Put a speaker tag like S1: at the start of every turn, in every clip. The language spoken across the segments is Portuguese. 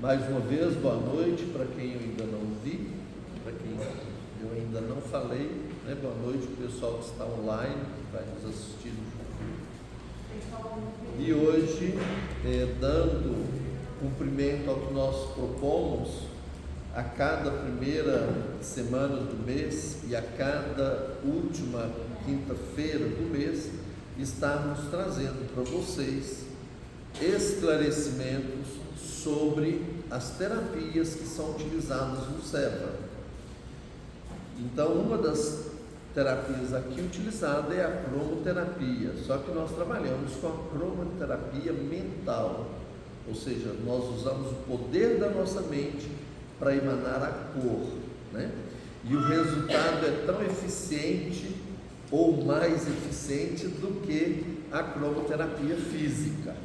S1: Mais uma vez, boa noite para quem eu ainda não vi, para quem eu ainda não falei, né? Boa noite para o pessoal que está online, que vai nos assistir no YouTube. E hoje, dando cumprimento ao que nós propomos, a cada primeira semana do mês e a cada última quinta-feira do mês, estarmos trazendo para vocês esclarecimentos sobre as terapias que são utilizadas no SEVA. Então, uma das terapias aqui utilizada é a cromoterapia, só que nós trabalhamos com a cromoterapia mental, ou seja, nós usamos o poder da nossa mente para emanar a cor, né? E o resultado é tão eficiente ou mais eficiente do que a cromoterapia física.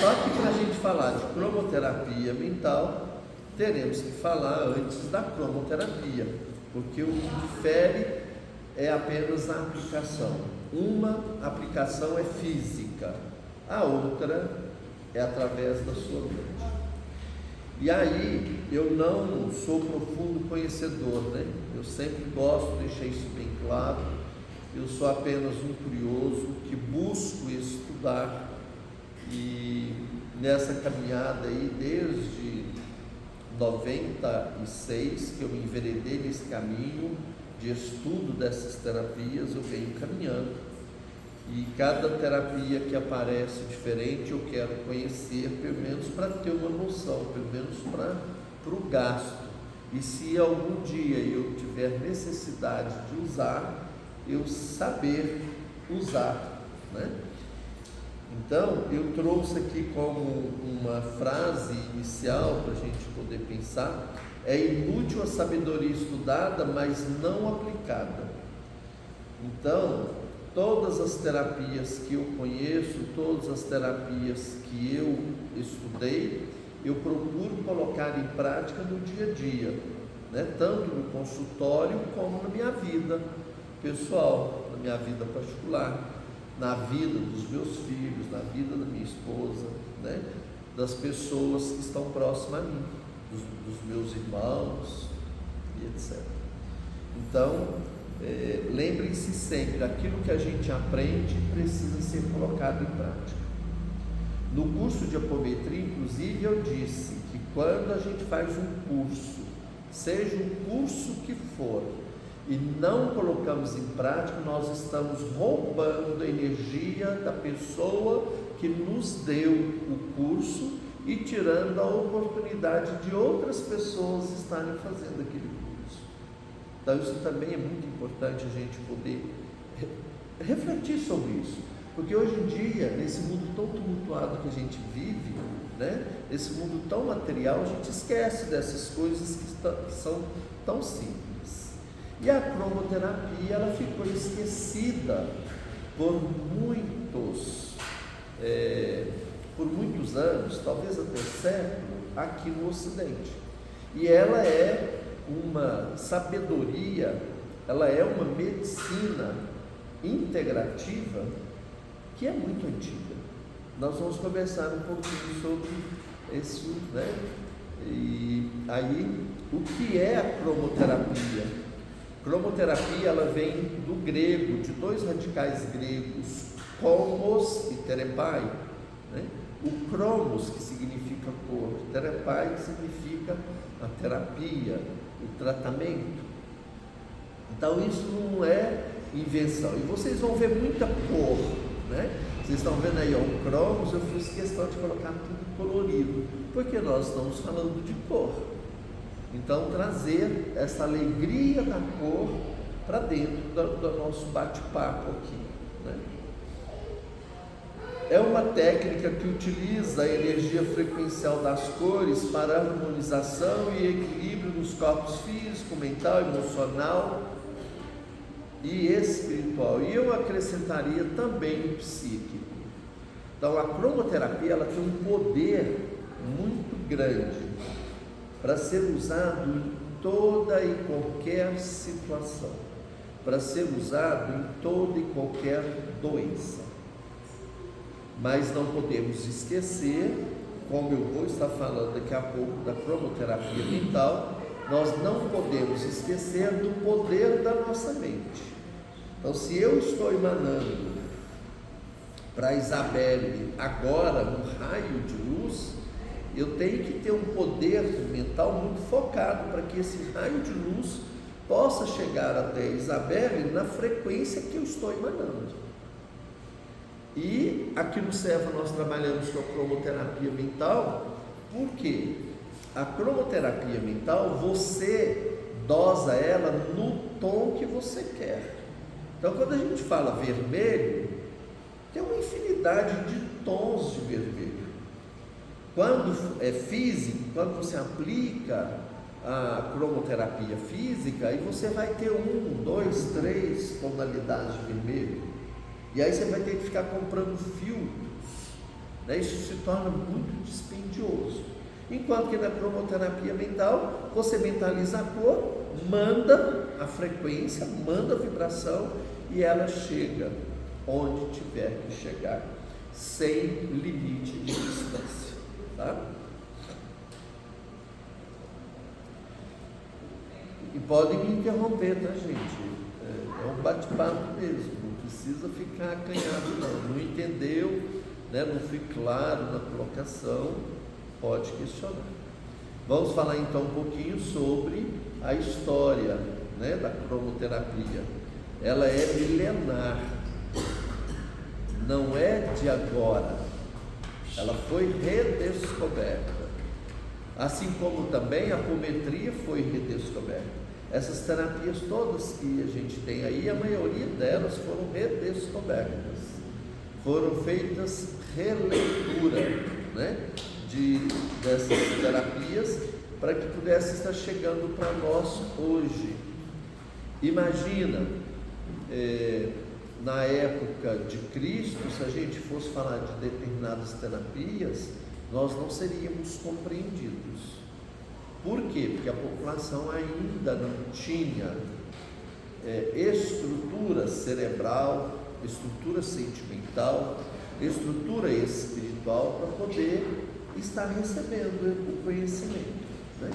S1: Só que para a gente falar de cromoterapia mental, teremos que falar antes da cromoterapia, porque o que difere é apenas a aplicação. Uma aplicação é física, a outra é através da sua mente. E aí, eu não sou profundo conhecedor, né? Eu sempre gosto de deixar isso bem claro. Eu sou apenas um curioso que busco estudar, e nessa caminhada aí, desde 96, que eu me enveredei nesse caminho de estudo dessas terapias, eu venho caminhando. E cada terapia que aparece diferente, eu quero conhecer, pelo menos para ter uma noção, pelo menos para o gasto. E se algum dia eu tiver necessidade de usar, eu saber usar, né? Então, eu trouxe aqui como uma frase inicial para a gente poder pensar: é inútil a sabedoria estudada, mas não aplicada. Então, todas as terapias que eu conheço, todas as terapias que eu estudei, eu procuro colocar em prática no dia a dia, né? Tanto no consultório como na minha vida pessoal, na minha vida particular, na vida dos meus filhos, na vida da minha esposa, né? Das pessoas que estão próximas a mim, dos meus irmãos e etc. Então, lembrem-se sempre, aquilo que a gente aprende precisa ser colocado em prática. No curso de apometria, inclusive, eu disse que quando a gente faz um curso, seja o curso que for, e não colocamos em prática, nós estamos roubando a energia da pessoa que nos deu o curso e tirando a oportunidade de outras pessoas estarem fazendo aquele curso. Então isso também é muito importante a gente poder refletir sobre isso, porque hoje em dia, nesse mundo tão tumultuado que a gente vive, né, esse mundo tão material, a gente esquece dessas coisas que são tão simples. E a cromoterapia, ela ficou esquecida por muitos anos, talvez até século, aqui no Ocidente. E ela é uma sabedoria, ela é uma medicina integrativa que é muito antiga. Nós vamos conversar um pouquinho sobre isso, né? E aí, o que é a cromoterapia? Cromoterapia, ela vem do grego, de dois radicais gregos, chromos e terepai, né? O chromos, que significa cor, terepai, que significa a terapia, o tratamento. Então isso não é invenção, e vocês vão ver muita cor, né? Vocês estão vendo aí, ó, o cromos, eu fiz questão de colocar tudo colorido, porque nós estamos falando de cor. Então, trazer essa alegria da cor para dentro do nosso bate-papo aqui, né? É uma técnica que utiliza a energia frequencial das cores para harmonização e equilíbrio dos corpos físico, mental, emocional e espiritual. E eu acrescentaria também o psíquico. Então, a cromoterapia, ela tem um poder muito grande para ser usado em toda e qualquer situação, para ser usado em toda e qualquer doença. Mas não podemos esquecer como eu vou estar falando daqui a pouco da cromoterapia mental, nós não podemos esquecer do poder da nossa mente. Então, se eu estou emanando para Isabelle agora um raio de luz, eu tenho que ter um poder mental muito focado para que esse raio de luz possa chegar até Isabelle na frequência que eu estou emanando. E aqui no Seva nós trabalhamos com a cromoterapia mental, porque a cromoterapia mental você dosa ela no tom que você quer. Então, quando a gente fala vermelho, tem uma infinidade de tons de vermelho. Quando é físico, quando você aplica a cromoterapia física, aí você vai ter 1, 2, 3 tonalidades de vermelho. E aí você vai ter que ficar comprando filtros, né? Isso se torna muito dispendioso. Enquanto que na cromoterapia mental, você mentaliza a cor, manda a frequência, manda a vibração e ela chega onde tiver que chegar, sem limite de distância, tá? E podem me interromper, tá, gente? É um bate-papo mesmo, não precisa ficar acanhado não entendeu, né? Não foi claro na colocação, pode questionar. Vamos falar então um pouquinho sobre a história, né, da cromoterapia. Ela é milenar, não é de agora, ela foi redescoberta, assim como também a apometria foi redescoberta. Essas terapias todas que a gente tem aí, a maioria delas foram redescobertas, foram feitas releitura, né, dessas terapias, para que pudesse estar chegando para nós hoje. Imagina, na época de Cristo, se a gente fosse falar de determinadas terapias, nós não seríamos compreendidos. Por quê? Porque a população ainda não tinha estrutura cerebral, estrutura sentimental, estrutura espiritual para poder estar recebendo o conhecimento, né?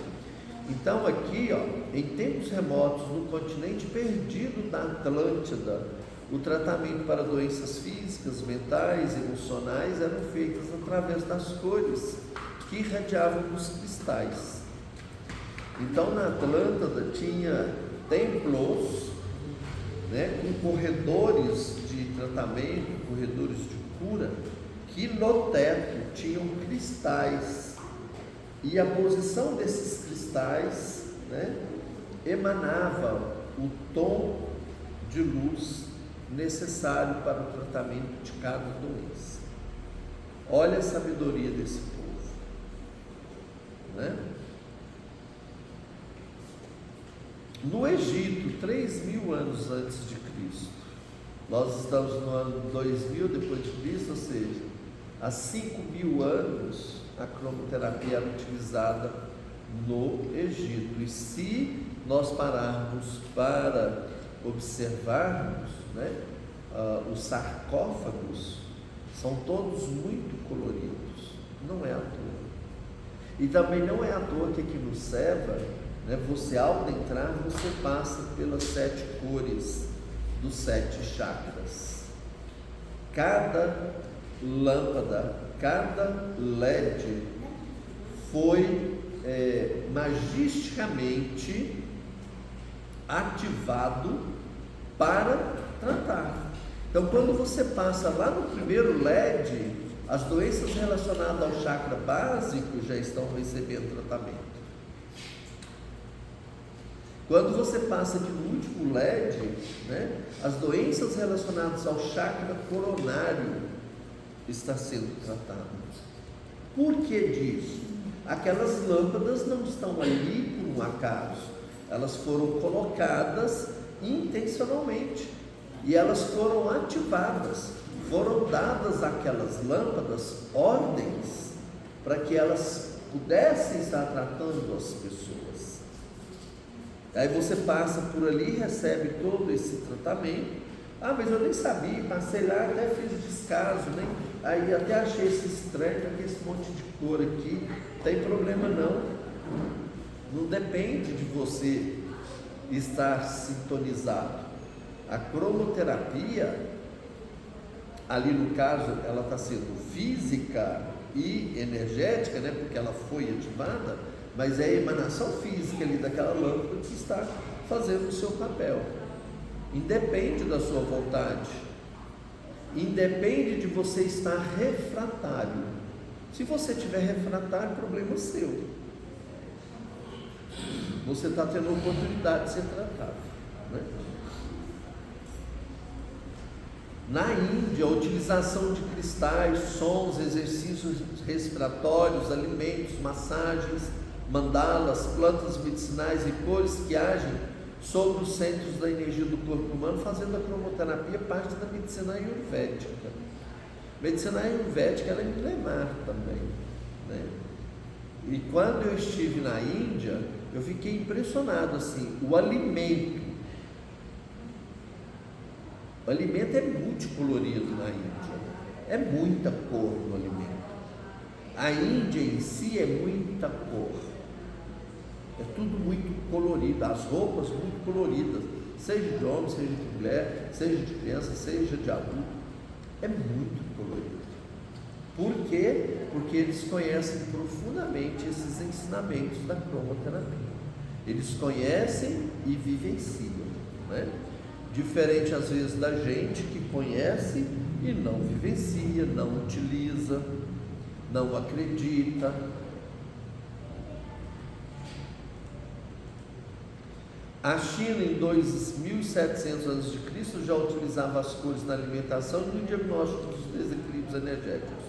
S1: Então aqui, em tempos remotos, no continente perdido da Atlântida, o tratamento para doenças físicas, mentais, emocionais eram feitas através das cores que irradiavam dos cristais. Então na Atlântida tinha templos, né, com corredores de tratamento, corredores de cura, que no teto tinham cristais, e a posição desses cristais, né, emanava o tom de luz necessário para o tratamento de cada doença. Olha a sabedoria desse povo, né? No Egito, 3.000 anos antes de Cristo, nós estamos no ano 2000 depois de Cristo, ou seja, há 5.000 anos a cromoterapia era utilizada no Egito. E se nós pararmos para observarmos, né, os sarcófagos são todos muito coloridos, não é à toa. E também não é à toa que aqui no Seva, né, você ao entrar, você passa pelas 7 cores dos 7 chakras. Cada lâmpada, cada LED foi magisticamente ativado para tratar. Então, quando você passa lá no primeiro LED, as doenças relacionadas ao chakra básico já estão recebendo tratamento. Quando você passa aqui no último LED, né, as doenças relacionadas ao chakra coronário estão sendo tratadas. Por que disso? Aquelas lâmpadas não estão ali por um acaso, elas foram colocadas intencionalmente e elas foram ativadas, foram dadas àquelas lâmpadas ordens para que elas pudessem estar tratando as pessoas. Aí você passa por ali e recebe todo esse tratamento. Ah, mas eu nem sabia, passei lá, até fiz descaso, Aí até achei esse estranho, porque esse monte de cor aqui, não tem problema não. Não depende de você estar sintonizado. A cromoterapia, ali no caso, ela está sendo física e energética, né? Porque ela foi ativada, mas é a emanação física ali daquela lâmpada que está fazendo o seu papel. Independe da sua vontade, independe de você estar refratário. Se você tiver refratário, o problema é seu. Você está tendo a oportunidade de ser tratado, né? Na Índia, a utilização de cristais, sons, exercícios respiratórios, alimentos, massagens, mandalas, plantas medicinais e cores que agem sobre os centros da energia do corpo humano, fazendo a cromoterapia parte da medicina ayurvédica. A medicina ayurvédica ela é milenar também, né? E quando eu estive na Índia, eu fiquei impressionado assim, o alimento é multicolorido na Índia, é muita cor no alimento. A Índia em si é muita cor, é tudo muito colorido, as roupas muito coloridas, seja de homem, seja de mulher, seja de criança, seja de adulto, é muito colorido. Por quê? Porque eles conhecem profundamente esses ensinamentos da cromoterapia. Eles conhecem e vivenciam, né? Diferente às vezes da gente que conhece e não vivencia, não utiliza, não acredita. A China, em 2700 a.C., já utilizava as cores na alimentação e no diagnóstico dos desequilíbrios energéticos.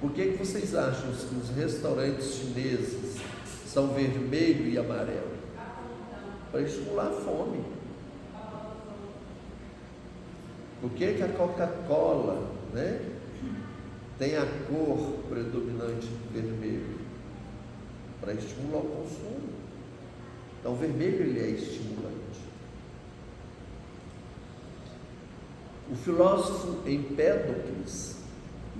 S1: Por que vocês acham que os restaurantes chineses são vermelho e amarelo? Para estimular a fome. Por que a Coca-Cola, né, tem a cor predominante vermelho? Para estimular o consumo. Então o vermelho ele é estimulante. O filósofo Empédocles,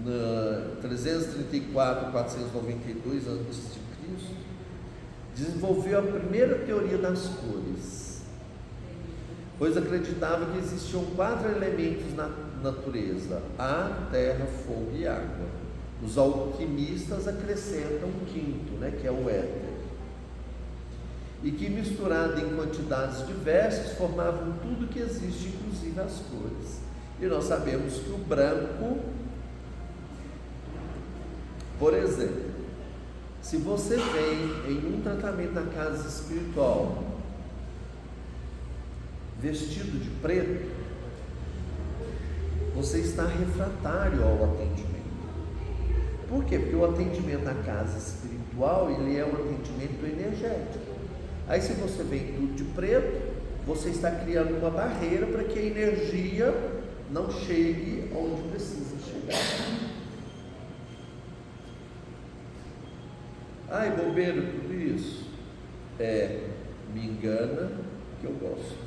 S1: na 334 492 a.C., desenvolveu a primeira teoria das cores, pois acreditava que existiam 4 elementos na natureza: ar, terra, fogo e água. Os alquimistas acrescentam um quinto, né, que é o éter, e que misturado em quantidades diversas formavam tudo que existe, inclusive as cores. E nós sabemos que o branco, por exemplo, se você vem em um tratamento na casa espiritual vestido de preto, você está refratário ao atendimento. Por quê? Porque o atendimento na casa espiritual, ele é um atendimento energético. Aí se você vem tudo de preto, você está criando uma barreira para que a energia não chegue onde precisa chegar. Ai, bobeiro, tudo isso. Me engana que eu gosto.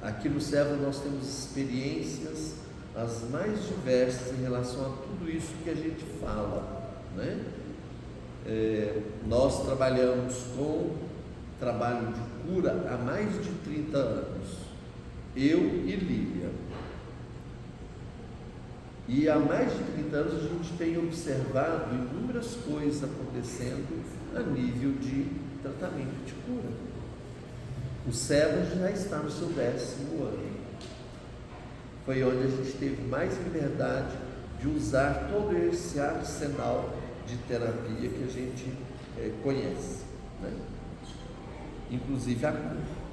S1: Aqui no Servo nós temos experiências as mais diversas em relação a tudo isso que a gente fala, né? Nós trabalhamos com trabalho de cura há mais de 30 anos, eu e Lília. E há mais de 30 anos a gente tem observado inúmeras coisas acontecendo a nível de tratamento de cura. O Servo já está no seu 10º ano. Foi onde a gente teve mais liberdade de usar todo esse arsenal de terapia que a gente conhece, né? Inclusive a cura.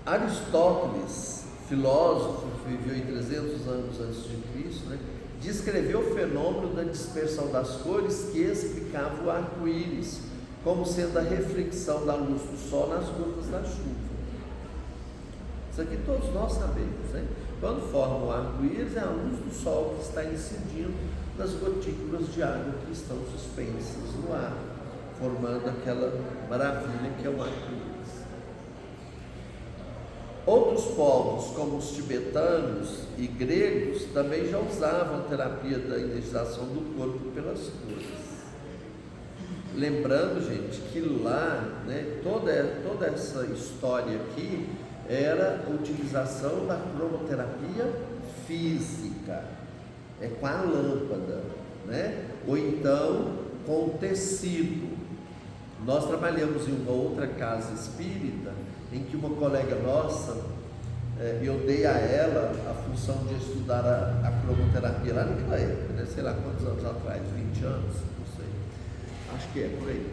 S1: Aristóteles, filósofo que viveu em 300 anos antes de Cristo, né, descreveu o fenômeno da dispersão das cores que explicava o arco-íris como sendo a reflexão da luz do sol nas gotas da chuva. Isso aqui todos nós sabemos, né? Quando forma o arco-íris, é a luz do sol que está incidindo nas gotículas de água que estão suspensas no ar, formando aquela maravilha que é o arco-íris. Outros povos, como os tibetanos e gregos, também já usavam a terapia da energização do corpo pelas cores. Lembrando, gente, que lá, né, toda essa história aqui era a utilização da cromoterapia física, com a lâmpada, né? Ou então com o tecido. Nós trabalhamos em uma outra casa espírita em que uma colega nossa, eu dei a ela a função de estudar a cromoterapia lá naquela época, né? Sei lá quantos anos atrás, 20 anos, não sei, acho que é por aí.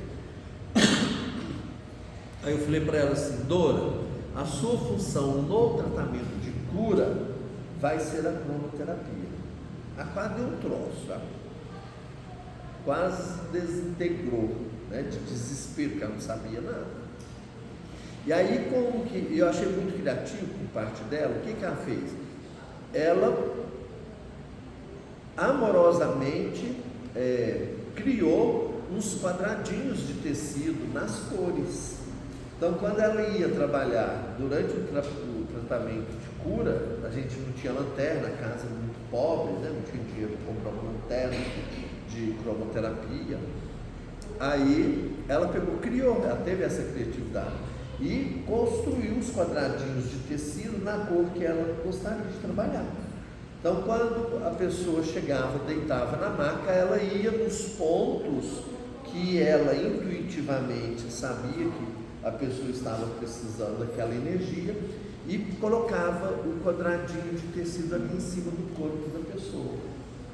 S1: Aí eu falei para ela assim: Dora, a sua função no tratamento de cura vai ser a cromoterapia. A quase deu um troço, quase desintegrou, né, de desespero, que ela não sabia nada. E aí, como que eu achei muito criativo por parte dela, o que ela fez? Ela amorosamente criou uns quadradinhos de tecido nas cores. Então, quando ela ia trabalhar durante o tratamento de cura, a gente não tinha lanterna, a casa era muito pobre, né? Não tinha dinheiro para comprar uma lanterna de cromoterapia. Aí ela criou, ela teve essa criatividade e construiu os quadradinhos de tecido na cor que ela gostaria de trabalhar. Então, quando a pessoa chegava, deitava na maca, ela ia nos pontos que ela intuitivamente sabia que a pessoa estava precisando daquela energia e colocava o quadradinho de tecido ali em cima do corpo da pessoa.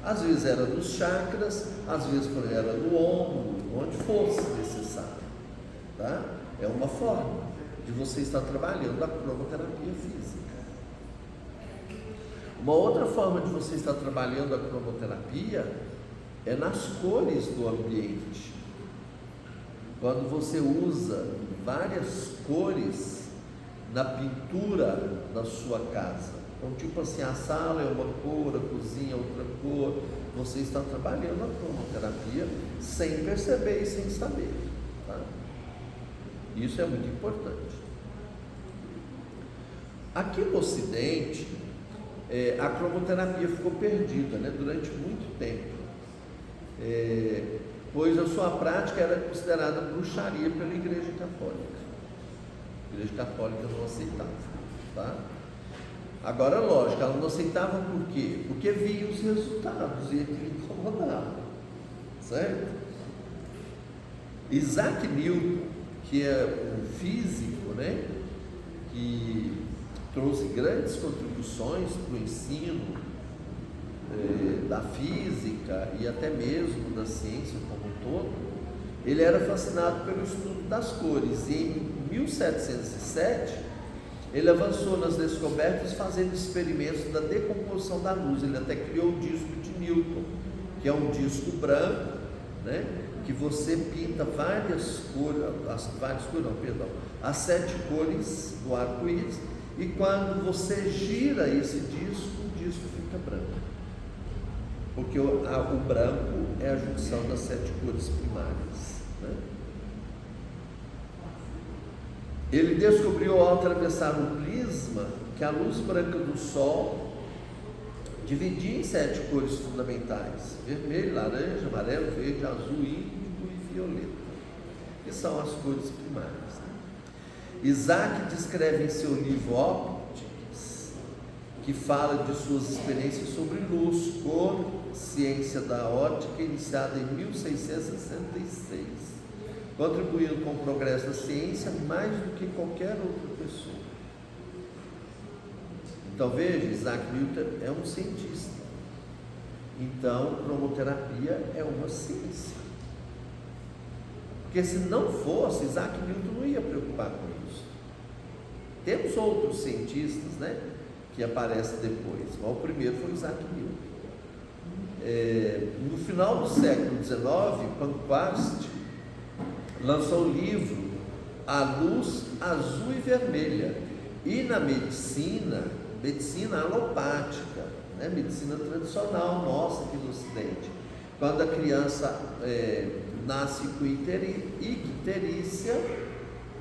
S1: Às vezes era nos chakras, às vezes era no ombro, onde fosse necessário, tá? É uma forma de você estar trabalhando a cromoterapia física. Uma outra forma de você estar trabalhando a cromoterapia é nas cores do ambiente. Quando você usa várias cores na pintura da sua casa, então tipo assim, a sala é uma cor, a cozinha é outra cor, você está trabalhando a cromoterapia sem perceber e sem saber, tá? Isso é muito importante. Aqui no Ocidente, a cromoterapia ficou perdida, né, durante muito tempo, pois a sua prática era considerada bruxaria pela Igreja Católica. A Igreja Católica não aceitava, tá? Agora, lógico, ela não aceitava por quê? Porque via os resultados e aquilo incomodava, certo? Isaac Newton, que é um físico, né, que trouxe grandes contribuições para o ensino da física e até mesmo da ciência como um todo, ele era fascinado pelo estudo das cores, e em 1707 ele avançou nas descobertas fazendo experimentos da decomposição da luz. Ele até criou o disco de Newton, que é um disco branco, né, que você pinta várias cores, as 7 cores do arco-íris, e quando você gira esse disco, o disco fica branco, porque o branco é a junção das 7 cores primárias, né? Ele descobriu ao atravessar um prisma que a luz branca do Sol dividia em 7 cores fundamentais: vermelho, laranja, amarelo, verde, azul, índigo e violeta, que são as cores primárias, né? Isaac descreve em seu livro Ópticas, que fala de suas experiências sobre luz, cor, ciência da ótica, iniciada em 1666, contribuindo com o progresso da ciência mais do que qualquer outra pessoa. Então veja, Isaac Newton é um cientista. Então, cromoterapia é uma ciência. Porque se não fosse, Isaac Newton não ia preocupar com isso. Temos outros cientistas, né, que aparecem depois, mas o primeiro foi Isaac Newton. No final do século XIX, Pankhurst lançou o livro A Luz Azul e Vermelha, e na medicina alopática, né, medicina tradicional nossa aqui no Ocidente, quando a criança nasce com icterícia,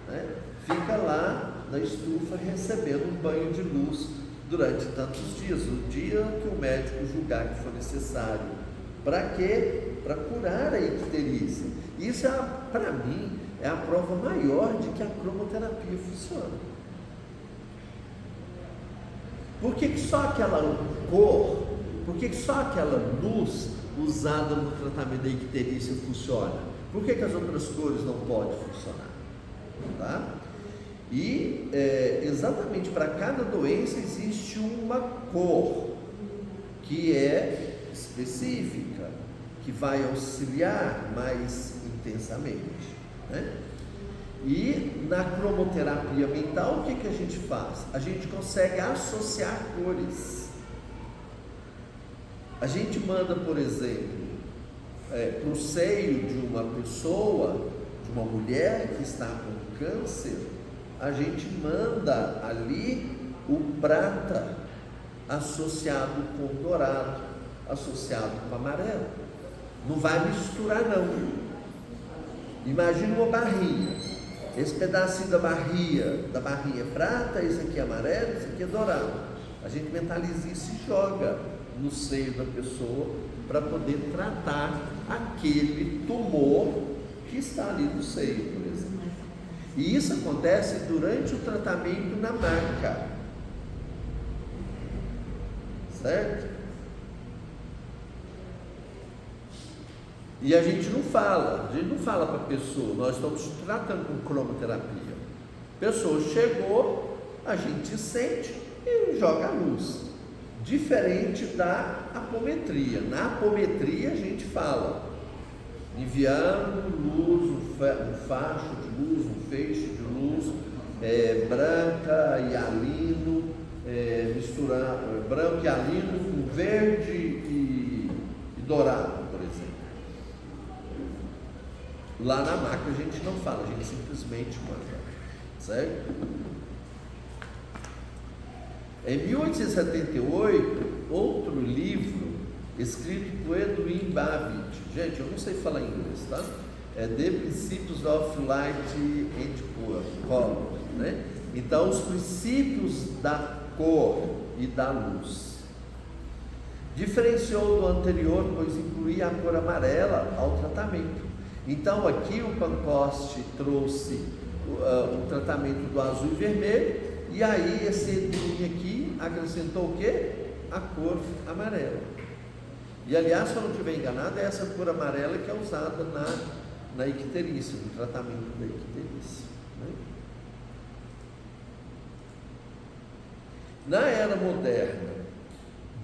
S1: né, fica lá da estufa recebendo um banho de luz durante tantos dias, o dia que o médico julgar que for necessário. Para quê? Para curar a icterícia. Isso, para mim, é a prova maior de que a cromoterapia funciona. Por que só aquela cor, por que só aquela luz usada no tratamento da icterícia funciona? Por que as outras cores não podem funcionar? Tá? E exatamente para cada doença existe uma cor que é específica, que vai auxiliar mais intensamente, né? E na cromoterapia mental, o que a gente faz? A gente consegue associar cores. A gente manda, por exemplo, para o seio de uma pessoa, de uma mulher que está com câncer, a gente manda ali o prata associado com o dourado, associado com o amarelo. Não vai misturar não. Imagina uma barrinha. Esse pedacinho da barrinha é prata, esse aqui é amarelo, esse aqui é dourado. A gente mentaliza isso e joga no seio da pessoa para poder tratar aquele tumor que está ali no seio, por exemplo. E isso acontece durante o tratamento na maca, certo? E a gente não fala para a pessoa, nós estamos tratando com cromoterapia. A pessoa chegou, a gente sente e joga a luz. Diferente da apometria. Na apometria a gente fala, enviando luz, um facho de luz, um feixe de luz, branca e alino, misturar branco e alino com verde e dourado, por exemplo. Lá na maca a gente não fala, a gente simplesmente manda, certo? Em 1878, outro livro escrito por Edwin Babbitt, gente, eu não sei falar inglês, tá? É The Principles of Light and Color, né? Então, os princípios da cor e da luz. Diferenciou do anterior, pois incluía a cor amarela ao tratamento. Então, aqui o Pancost trouxe o tratamento do azul e vermelho, e aí esse Edwin aqui acrescentou o quê? A cor amarela. E aliás, se eu não estiver enganado, é essa cor amarela que é usada na icterícia, no tratamento da icterícia, né? Na era moderna,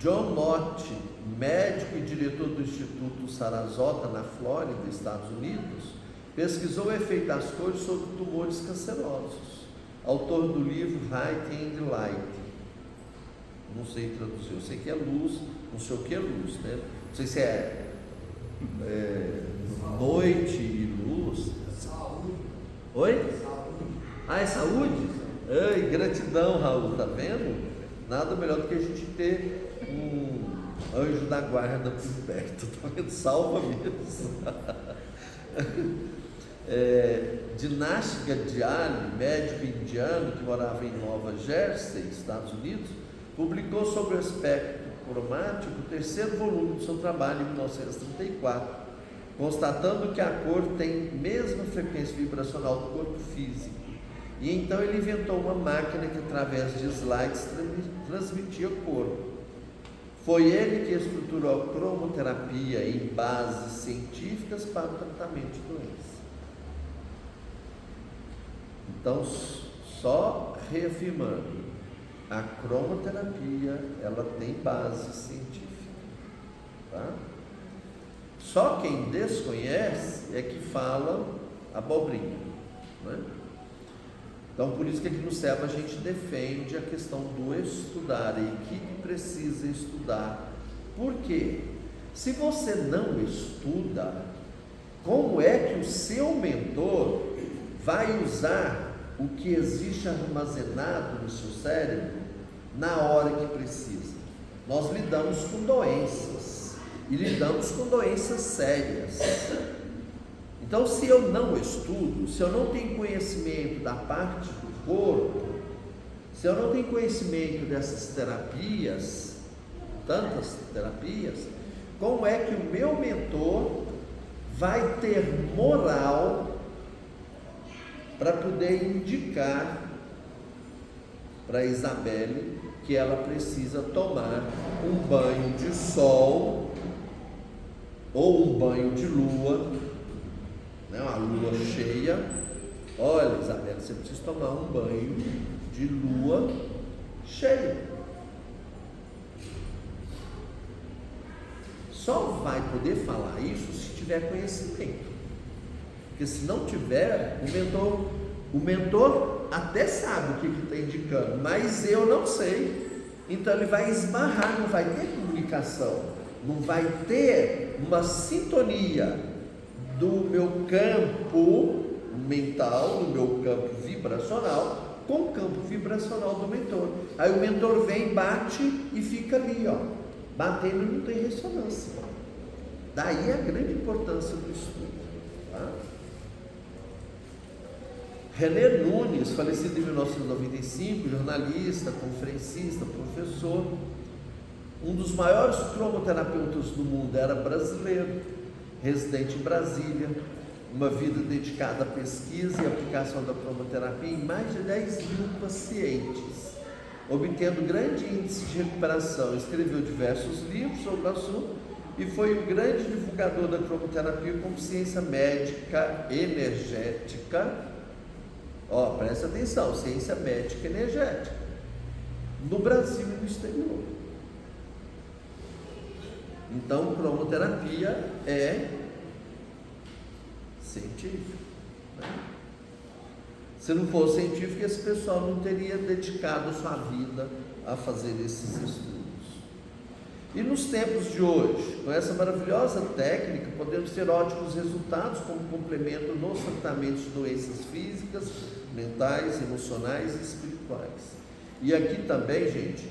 S1: John Mott, médico e diretor do Instituto Sarasota, na Flórida, Estados Unidos, pesquisou o efeito das cores sobre tumores cancerosos. Autor do livro Light and Light. Não sei traduzir, eu sei que é luz, não sei o que é luz, né? Não sei se é noite e luz.
S2: Saúde.
S1: Oi?
S2: Saúde.
S1: Ah, é saúde? Ai, gratidão, Raul, tá vendo? Nada melhor do que a gente ter um anjo da guarda por perto, tá vendo? Salva mesmo. Dinástica Diali, médico indiano que morava em Nova Jersey, Estados Unidos, publicou sobre o espectro cromático o terceiro volume do seu trabalho em 1934, constatando que a cor tem mesma frequência vibracional do corpo físico. E então ele inventou uma máquina que através de slides transmitia cor. Foi ele que estruturou a cromoterapia em bases científicas para o tratamento de doenças. Então, só reafirmando, a cromoterapia, ela tem base científica, tá? Só quem desconhece é que fala abobrinha, né? Então, por isso que aqui no SEBA a gente defende a questão do estudar, a equipe precisa estudar. Por quê? Se você não estuda, como é que o seu mentor vai usar o que existe armazenado no seu cérebro na hora que precisa? Nós lidamos com doenças, e lidamos com doenças sérias. Então, se eu não estudo, se eu não tenho conhecimento da parte do corpo, Se eu não tenho conhecimento dessas terapias, tantas terapias, como é que o meu mentor vai ter moral para poder indicar para Isabelle que ela precisa tomar um banho de sol ou um banho de lua, né, uma lua cheia? Olha, Isabelle, você precisa tomar um banho de lua cheia. Só vai poder falar isso se tiver conhecimento, porque se não tiver, o mentor até sabe o que está indicando, mas eu não sei. Então ele vai esbarrar, não vai ter comunicação, não vai ter uma sintonia do meu campo mental, do meu campo vibracional, com o campo vibracional do mentor. Aí o mentor vem, bate e fica ali, ó, batendo e não tem ressonância. Daí a grande importância do estudo, tá? René Nunes, falecido em 1995, jornalista, conferencista, professor, um dos maiores cromoterapeutas do mundo, era brasileiro, residente em Brasília, uma vida dedicada à pesquisa e aplicação da cromoterapia em mais de 10 mil pacientes, obtendo grande índice de recuperação. Escreveu diversos livros sobre o assunto e foi o grande divulgador da cromoterapia como ciência médica energética. Ó, presta atenção, ciência médica energética, no Brasil e no exterior. Então, cromoterapia é científico, né? Se não fosse científico, esse pessoal não teria dedicado sua vida a fazer esses estudos. E nos tempos de hoje, com essa maravilhosa técnica, podemos ter ótimos resultados como complemento nos tratamentos de doenças físicas, mentais, emocionais e espirituais. E aqui também, gente,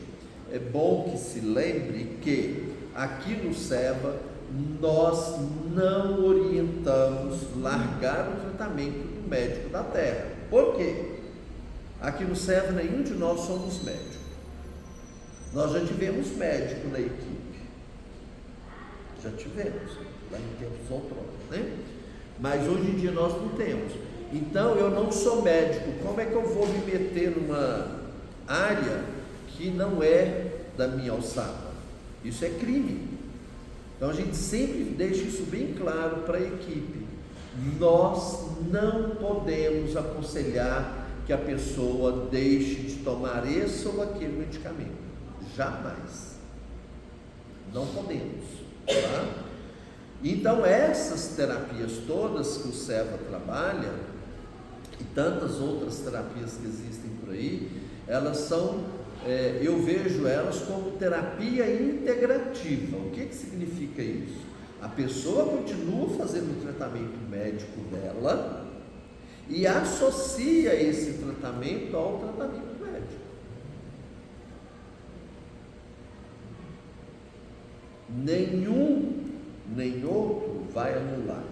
S1: é bom que se lembre que aqui no SEVA nós não orientamos largar o tratamento do médico da Terra. Por quê? Aqui no SEVA nenhum de nós somos médicos. Nós já tivemos médico na equipe, já tivemos, lá em tempos outrora, né? Mas hoje em dia nós não temos. Então eu não sou médico, como é que eu vou me meter numa área que não é da minha alçada? Isso é crime. Então a gente sempre deixa isso bem claro para a equipe. Nós não podemos aconselhar que a pessoa deixe de tomar esse ou aquele medicamento. Jamais. Não podemos, tá? Então essas terapias todas que o SEVA trabalha, e tantas outras terapias que existem por aí, elas são, eu vejo elas como terapia integrativa. O que significa isso? A pessoa continua fazendo o tratamento médico dela e associa esse tratamento ao tratamento médico. Nenhum nem outro vai anular.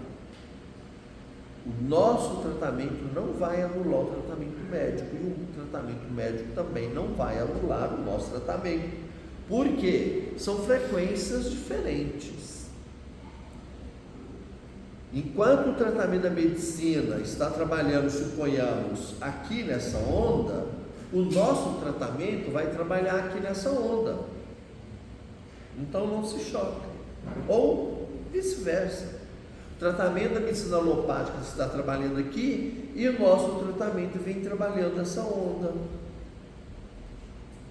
S1: O nosso tratamento não vai anular o tratamento médico, e o tratamento médico também não vai anular o nosso tratamento, porque são frequências diferentes. Enquanto o tratamento da medicina está trabalhando, suponhamos, aqui nessa onda, o nosso tratamento vai trabalhar aqui nessa onda. Então não se choca. Ou vice-versa. O tratamento da medicina alopática está trabalhando aqui e o nosso tratamento vem trabalhando nessa onda.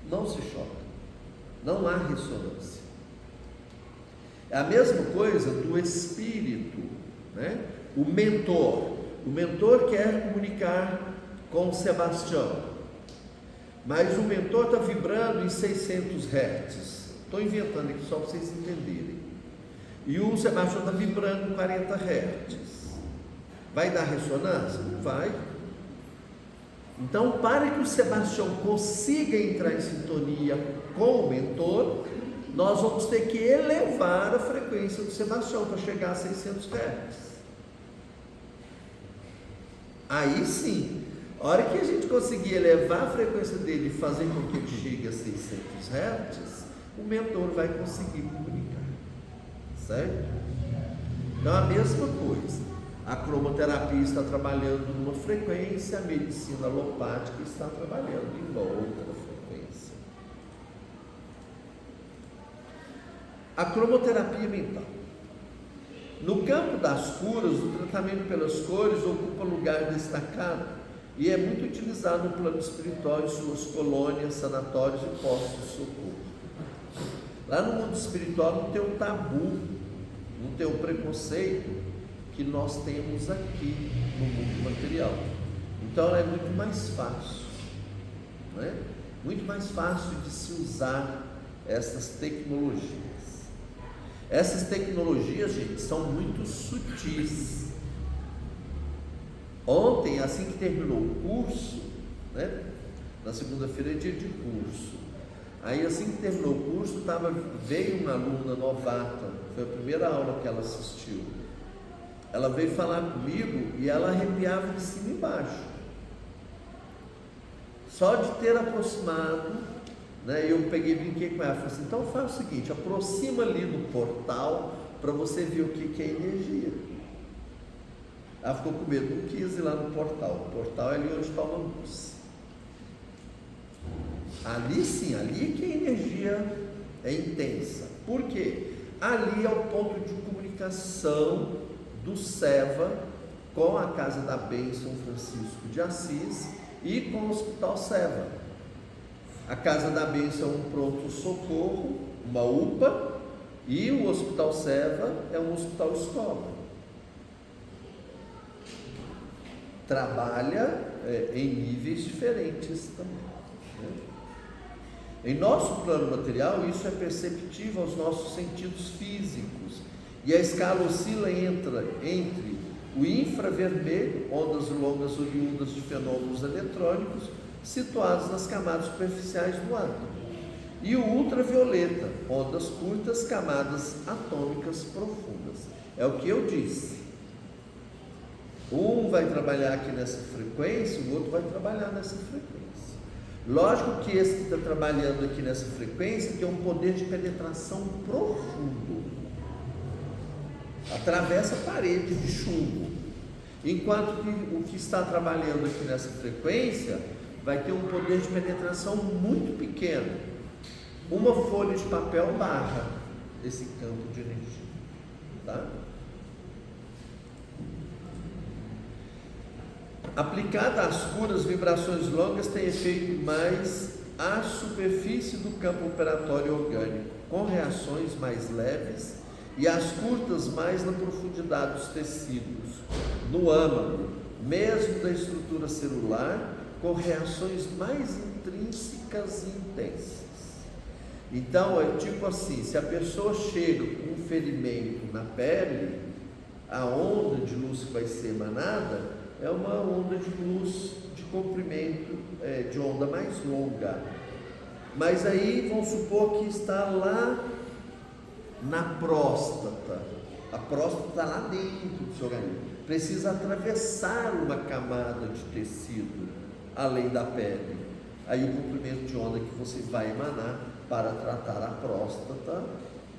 S1: Não se choca. Não há ressonância. É a mesma coisa do espírito, né? O mentor quer comunicar com Sebastião, mas o mentor está vibrando em 600 Hz. Estou inventando aqui só para vocês entenderem. E o Sebastião está vibrando em 40 Hz. Vai dar ressonância? Não vai. Então, para que o Sebastião consiga entrar em sintonia com o mentor, nós vamos ter que elevar a frequência do Sebastião para chegar a 600 Hz. Aí sim, A hora que a gente conseguir elevar a frequência dele e fazer com que ele chegue a 600 Hz, o mentor vai conseguir comunicar, certo? Então a mesma coisa, a cromoterapia está trabalhando numa frequência, a medicina alopática está trabalhando em uma outra frequência. A cromoterapia mental. No campo das curas, o tratamento pelas cores ocupa lugar destacado e é muito utilizado no plano espiritual em suas colônias, sanatórios e postos de socorro. Lá no mundo espiritual não tem um tabu, não tem um preconceito que nós temos aqui no mundo material. Então é muito mais fácil, não é? Muito mais fácil de se usar essas tecnologias. Essas tecnologias, gente, são muito sutis. Ontem, assim que terminou o curso, né? Na segunda-feira é dia de curso. Aí, assim que terminou o curso, veio uma aluna novata, foi a primeira aula que ela assistiu. Ela veio falar comigo e ela arrepiava de cima e embaixo. Só de ter aproximado, né, eu peguei e brinquei com ela, falei assim, então faz o seguinte, aproxima ali do portal para você ver o que é energia. Ela ficou com medo, não quis ir lá no portal. O portal é ali onde está uma luz. Ali sim, ali que a energia é intensa. Por quê? Ali é o ponto de comunicação do SEVA com a Casa da Bênção Francisco de Assis e com o Hospital SEVA. A Casa da Bênção é um pronto-socorro, uma UPA, e o Hospital SEVA é um hospital-escola. Trabalha em níveis diferentes também, né? Em nosso plano material, isso é perceptível aos nossos sentidos físicos, e a escala oscila entre o infravermelho, ondas longas oriundas de fenômenos eletrônicos, situados nas camadas superficiais do átomo, e o ultravioleta, ondas curtas, camadas atômicas profundas. É o que eu disse. Um vai trabalhar aqui nessa frequência, o outro vai trabalhar nessa frequência. Lógico que esse que está trabalhando aqui nessa frequência tem um poder de penetração profundo, atravessa a parede de chumbo, enquanto que o que está trabalhando aqui nessa frequência vai ter um poder de penetração muito pequeno. Uma folha de papel barra esse campo de energia, tá? Aplicada às curas, vibrações longas têm efeito mais à superfície do campo operatório orgânico, com reações mais leves, e as curtas mais na profundidade dos tecidos, no âmago, mesmo da estrutura celular, com reações mais intrínsecas e intensas. Então, é tipo assim, se a pessoa chega com um ferimento na pele, a onda de luz que vai ser emanada é uma onda de luz de comprimento, de onda mais longa. Mas aí vamos supor que está lá na próstata. A próstata está lá dentro do seu organismo. Precisa atravessar uma camada de tecido além da pele. Aí o comprimento de onda que você vai emanar para tratar a próstata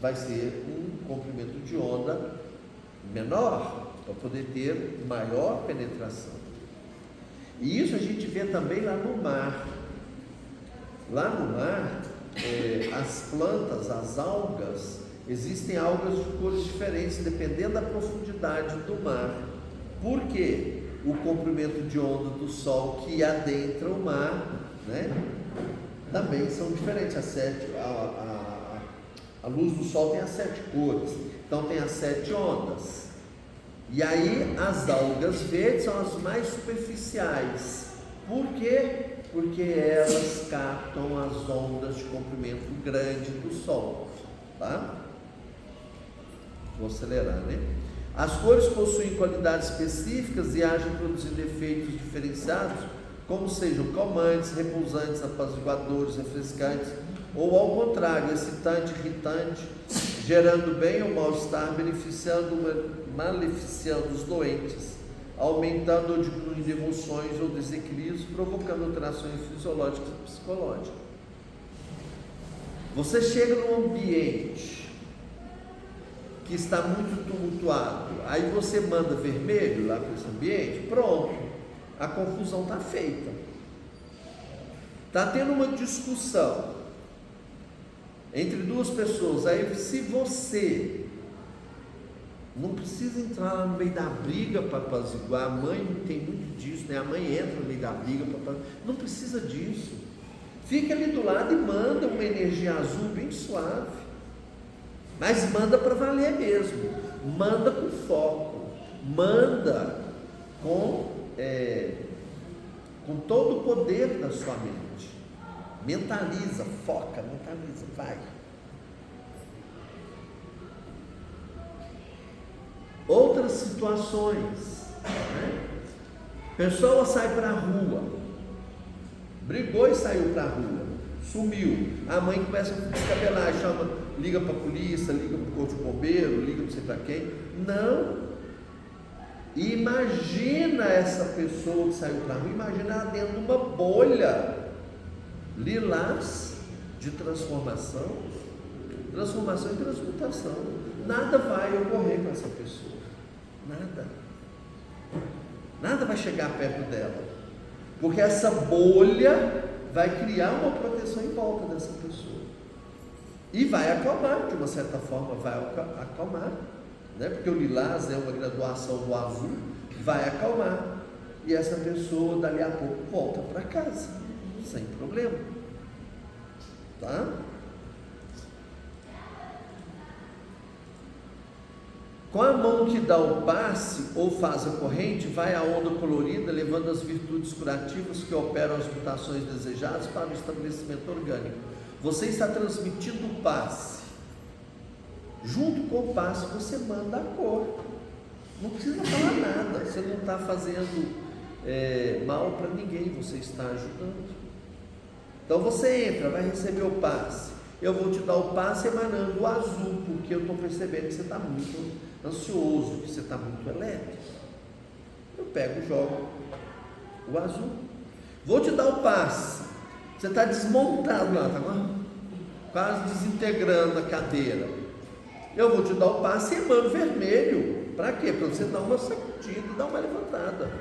S1: vai ser um comprimento de onda menor, para poder ter maior penetração. E isso a gente vê também lá no mar. Lá no mar, as plantas, as algas, existem algas de cores diferentes, dependendo da profundidade do mar. Por quê? O comprimento de onda do sol que adentra o mar, né, também são diferentes. A luz do sol tem as 7 cores, então tem as 7 ondas. E aí as algas verdes são as mais superficiais. Por quê? Porque elas captam as ondas de comprimento grande do sol, tá? Vou acelerar, né? As cores possuem qualidades específicas e agem produzindo efeitos diferenciados, como sejam calmantes, repousantes, apaziguadores, refrescantes, ou ao contrário, excitante, irritante, gerando bem ou mal-estar, beneficiando ou maleficiando os doentes, aumentando ou diminuindo emoções ou desequilíbrios, provocando alterações fisiológicas e psicológicas. Você chega num ambiente que está muito tumultuado, aí você manda vermelho lá para esse ambiente, pronto, a confusão está feita. Está tendo uma discussão entre duas pessoas, aí se você não precisa entrar lá no meio da briga para apaziguar, a mãe tem muito disso, né? A mãe entra no meio da briga para apaziguar, não precisa disso. Fica ali do lado e manda uma energia azul bem suave, mas manda para valer mesmo, manda com foco, manda com todo o poder da sua mente. Mentaliza, foca, mentaliza, vai. Outras situações, né? Pessoa sai para a rua, brigou e saiu para a rua, sumiu, a mãe começa a descabelar, chama, liga para a polícia, liga para o corpo de bombeiro, liga não sei para quem. Não. Imagina essa pessoa que saiu para a rua, imagina ela dentro de uma bolha lilás de transformação e transmutação. Nada vai ocorrer com essa pessoa, nada vai chegar perto dela, porque essa bolha vai criar uma proteção em volta dessa pessoa e vai acalmar, de uma certa forma vai acalmar, né? Porque o lilás é uma graduação do azul, vai acalmar, e essa pessoa dali a pouco volta para casa sem problema, tá? Com a mão que dá o passe ou faz a corrente, vai a onda colorida, levando as virtudes curativas que operam as mutações desejadas para o estabelecimento orgânico. Você está transmitindo o passe. Junto com o passe, você manda a cor. Não precisa falar nada. Você não está fazendo mal para ninguém, você está ajudando. Então você entra, vai receber o passe. Eu vou te dar o passe emanando o azul, porque eu estou percebendo que você está muito ansioso, que você está muito elétrico. Eu pego e jogo o azul. Vou te dar o passe. Você está desmontado lá, está quase desintegrando a cadeira. Eu vou te dar o passe e emano vermelho. Para quê? Para você dar uma sacudida, dar uma levantada.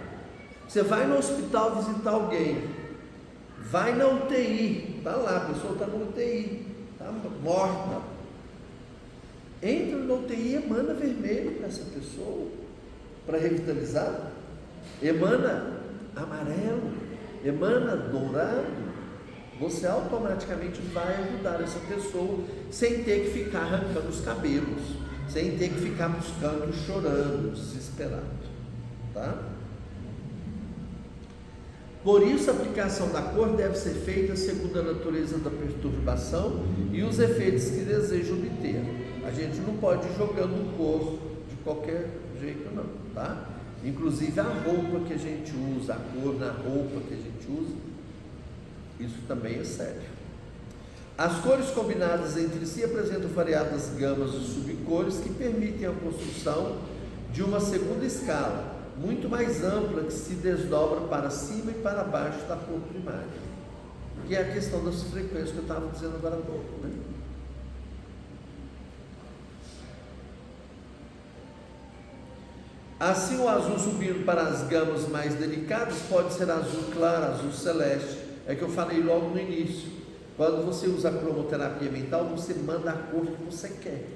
S1: Você vai no hospital visitar alguém, vai na UTI, está lá, a pessoa está na UTI, está morta. Entra na UTI e emana vermelho para essa pessoa, para revitalizar. Emana amarelo, emana dourado. Você automaticamente vai ajudar essa pessoa sem ter que ficar arrancando os cabelos, sem ter que ficar buscando, chorando, desesperado, tá? Por isso a aplicação da cor deve ser feita segundo a natureza da perturbação e os efeitos que deseja obter. A gente não pode ir jogando cor de qualquer jeito não, tá? Inclusive a roupa que a gente usa, a cor na roupa que a gente usa, isso também é sério. As cores combinadas entre si apresentam variadas gamas de subcores que permitem a construção de uma segunda escala, muito mais ampla, que se desdobra para cima e para baixo da cor primária, que é a questão das frequências que eu estava dizendo agora há pouco, né? Assim, o azul subindo para as gamas mais delicadas pode ser azul claro, azul celeste. É que eu falei logo no início. Quando você usa a cromoterapia mental, você manda a cor que você quer.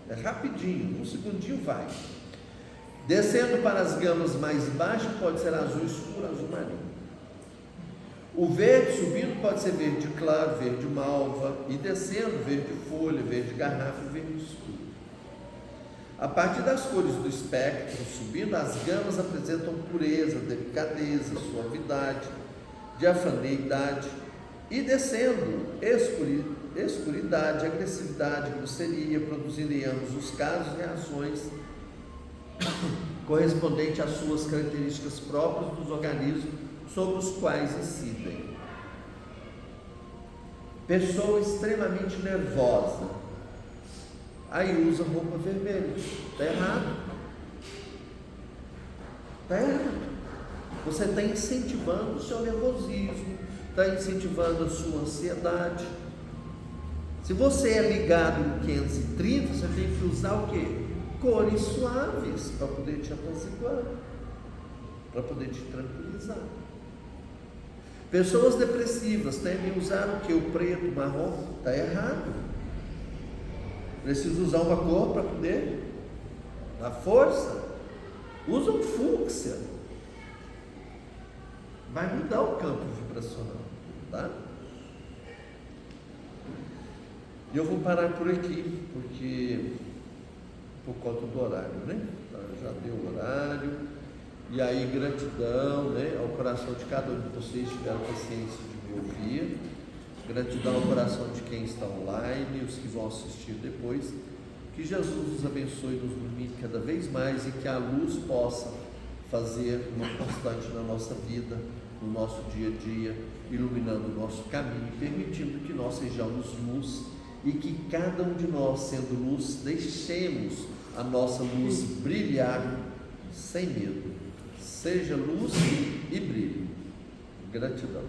S1: É rapidinho, um segundinho vai. Descendo para as gamas mais baixas, pode ser azul escuro, azul marinho. O verde subindo pode ser verde claro, verde malva, e descendo, verde folha, verde garrafa e verde escuro. A partir das cores do espectro subindo, as gamas apresentam pureza, delicadeza, suavidade, diafaneidade, e descendo, escuridade, agressividade, grosseria, produzindo em ambos os casos reações correspondentes às suas características próprias dos organismos sobre os quais incidem. Pessoa extremamente nervosa, aí usa roupa vermelha, está errado. Está errado. Você está incentivando o seu nervosismo, está incentivando a sua ansiedade. Se você é ligado em 530, você tem que usar o quê? Cores suaves para poder te apaziguar, para poder te tranquilizar. Pessoas depressivas tendem a usar o que? O preto, o marrom. Está errado. Precisa usar uma cor para poder dar força. Usa um fúcsia. Vai mudar o campo vibracional, tá? E eu vou parar por aqui, porque por conta do horário, né? Já deu o horário. E aí, gratidão, né, ao coração de cada um de vocês que tiveram paciência de me ouvir. Gratidão ao coração de quem está online e os que vão assistir depois. Que Jesus nos abençoe e nos ilumine cada vez mais e que a luz possa fazer uma constante na nossa vida, no nosso dia a dia, iluminando o nosso caminho e permitindo que nós sejamos luz e que cada um de nós, sendo luz, deixemos a nossa luz brilhar sem medo. Seja luz e brilho. Gratidão.